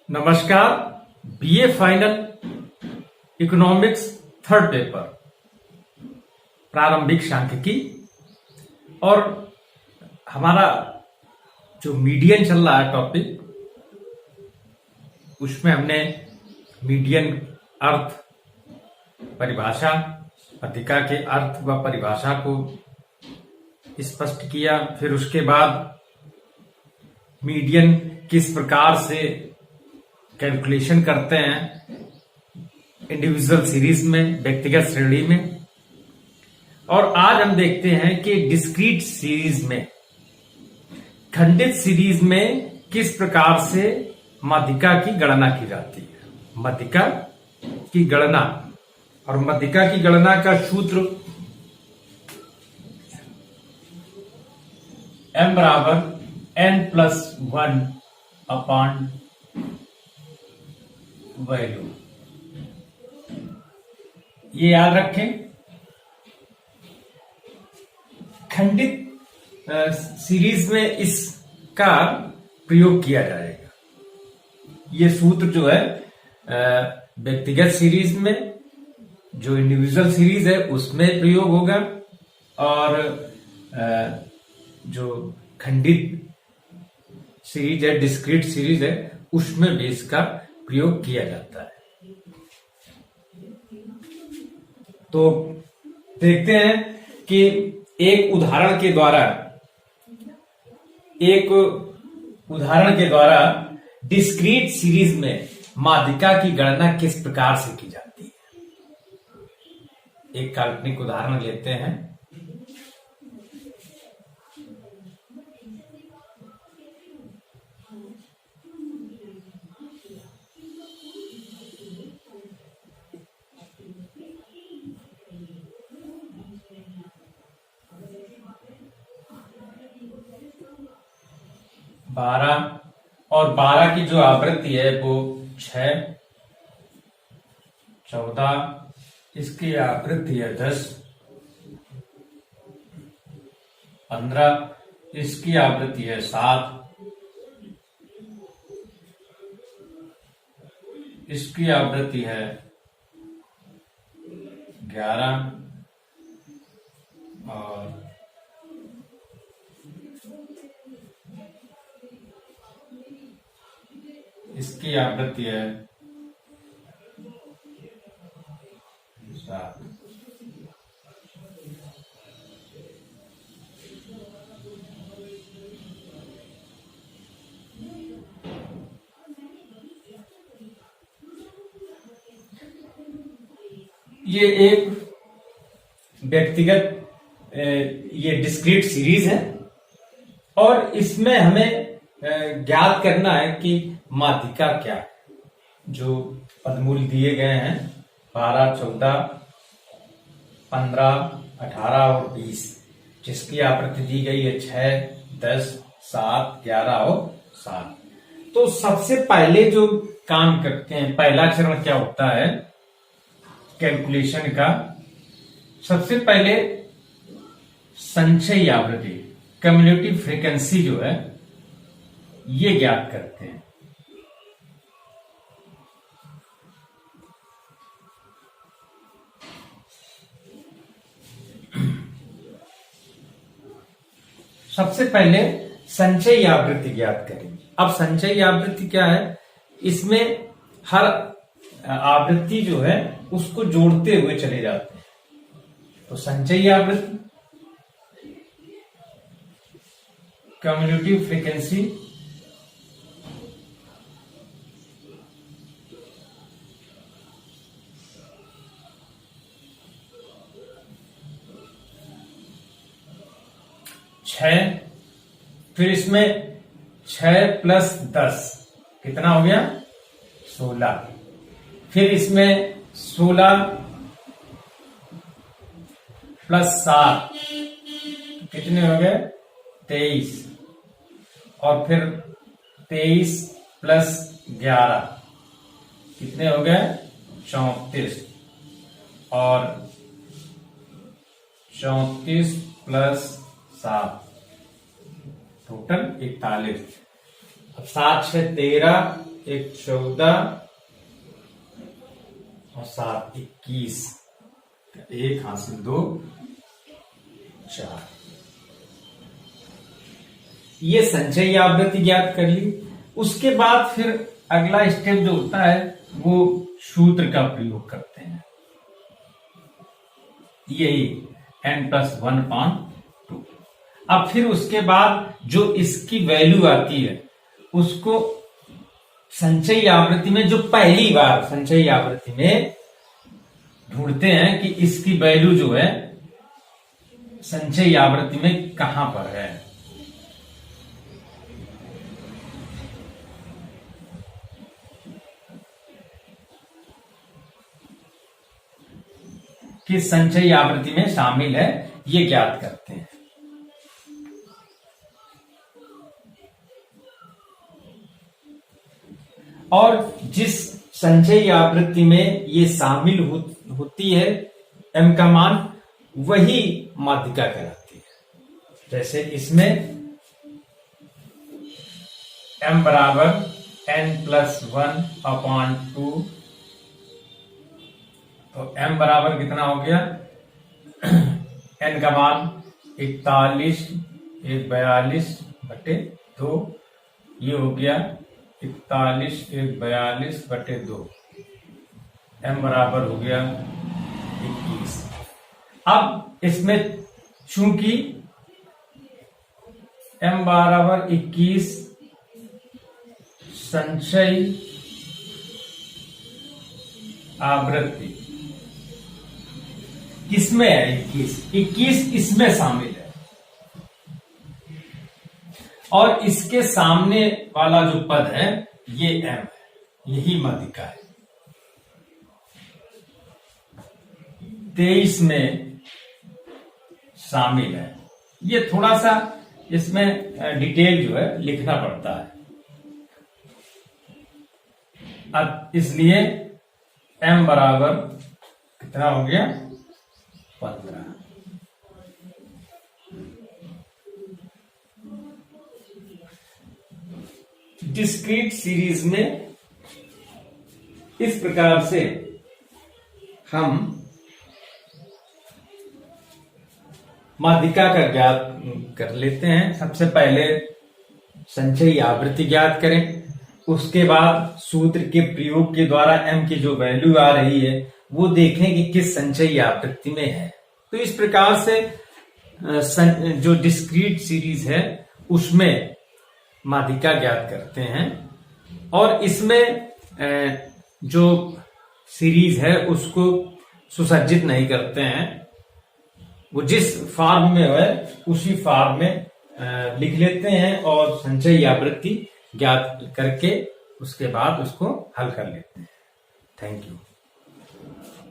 नमस्कार। BA final economics third paper प्रारंभिक सांख्यिकी और हमारा जो मीडियन चल रहा है टॉपिक, उसमें हमने मीडियन अर्थ परिभाषा, पत्रिका के अर्थ व परिभाषा को स्पष्ट किया। फिर उसके बाद मीडियन किस प्रकार से कैलकुलेशन करते हैं इंडिविजुअल सीरीज में, व्यक्तिगत श्रेणी में। और आज हम देखते हैं कि डिस्क्रीट सीरीज में, खंडित सीरीज में किस प्रकार से माध्यिका की गणना की जाती है। माध्यिका की गणना, और माध्यिका की गणना का सूत्र m बराबर n+1 अपॉन वैल्यू, ये याद रखें। खंडित सीरीज में इसका प्रयोग किया जाएगा। ये सूत्र जो है व्यक्तिगत सीरीज में, जो इंडिविजुअल सीरीज है उसमें प्रयोग होगा, और जो खंडित सीरीज है, डिस्क्रीट सीरीज है, उसमें भी इसका प्रयोग किया जाता है। तो देखते हैं कि एक उदाहरण के द्वारा डिस्क्रीट सीरीज में माध्यिका की गणना किस प्रकार से की जाती है। एक काल्पनिक उदाहरण लेते हैं। और 12 की जो आवृत्ति है वो 6, 14, इसकी आवृत्ति है 10, 15, इसकी आवृत्ति है 7, इसकी आवृत्ति है 11, और इसकी आवृत्ति है 7। ये एक व्यक्तिगत ये डिस्क्रीट सीरीज है, और इसमें हमें ज्ञात करना है कि माध्यिका क्या है। जो पदमूल दिए गए हैं 12, 14, 15, 18 और 20, जिसकी आवृत्ति दी गई है 6, 10, 7, 11 और 7। तो सबसे पहले जो काम करते हैं, पहला चरण क्या होता है कैलकुलेशन का, सबसे पहले संचयी आवृत्ति, कम्युलेटिव फ्रीक्वेंसी जो है, ये ज्ञात करते हैं। सबसे पहले संचयी आवृत्ति ज्ञात करेंगे। अब संचयी आवृत्ति क्या है, इसमें हर आवृत्ति जो है उसको जोड़ते हुए चले जाते हैं। तो संचयी आवृत्ति, कम्युलेटिव फ्रीक्वेंसी, फिर इसमें 6 + 10 कितना हो गया 16। फिर इसमें 16 + 7 कितने हो गए 23, और फिर 23 + 11 कितने हो गए 34, और 34 + 7 टोटल 41। अब 7 6 13, एक 14 और 7 21, 1 हासिल 2 4। ये संचयी आवृत्ति ज्ञात कर ली। उसके बाद फिर अगला स्टेप जो होता है वो सूत्र का प्रयोग करते हैं, यही n+1/2। अब फिर उसके बाद जो इसकी वैल्यू आती है उसको संचयी आवृत्ति में, जो पहली बार संचयी आवृत्ति में ढूंढते हैं कि इसकी वैल्यू जो है संचयी आवृत्ति में कहां पर है। किस संचयी आवृत्ति में शामिल है ये ज्ञात करते हैं। और जिस संचयी आवृत्ति में ये शामिल होती है m का मान, वही माध्यिका कहलाती है। जैसे इसमें m बराबर n+1/2, तो m बराबर कितना हो गया, n का मान 41 1 42/2, ये हो गया 41 1 42/2, m बराबर हो गया 21। अब इसमें चूंकि m बराबर 21 संचयी आवृत्ति किसमें है, 21 इसमें शामिल है, और इसके सामने वाला जो पद है ये m है, यही माध्यिका है। 23 में शामिल है। ये थोड़ा सा इसमें डिटेल जो है लिखना पड़ता है। अब इसलिए m बराबर कितना हो गया, 15। डिस्क्रीट सीरीज में इस प्रकार से हम माध्यिका का ज्ञात कर लेते हैं। सबसे पहले संचयी आवृत्ति ज्ञात करें, उसके बाद सूत्र के प्रयोग के द्वारा m की जो वैल्यू आ रही है वो देखें कि किस संचयी आवृत्ति में है। तो इस प्रकार से जो डिस्क्रीट सीरीज है उसमें माध्यिका ज्ञात करते हैं, और इसमें जो सीरीज है उसको सुसज्जित नहीं करते हैं, वो जिस फॉर्म में है उसी फॉर्म में लिख लेते हैं और संचयी आवृत्ति ज्ञात करके उसके बाद उसको हल कर लेते हैं। Thank you.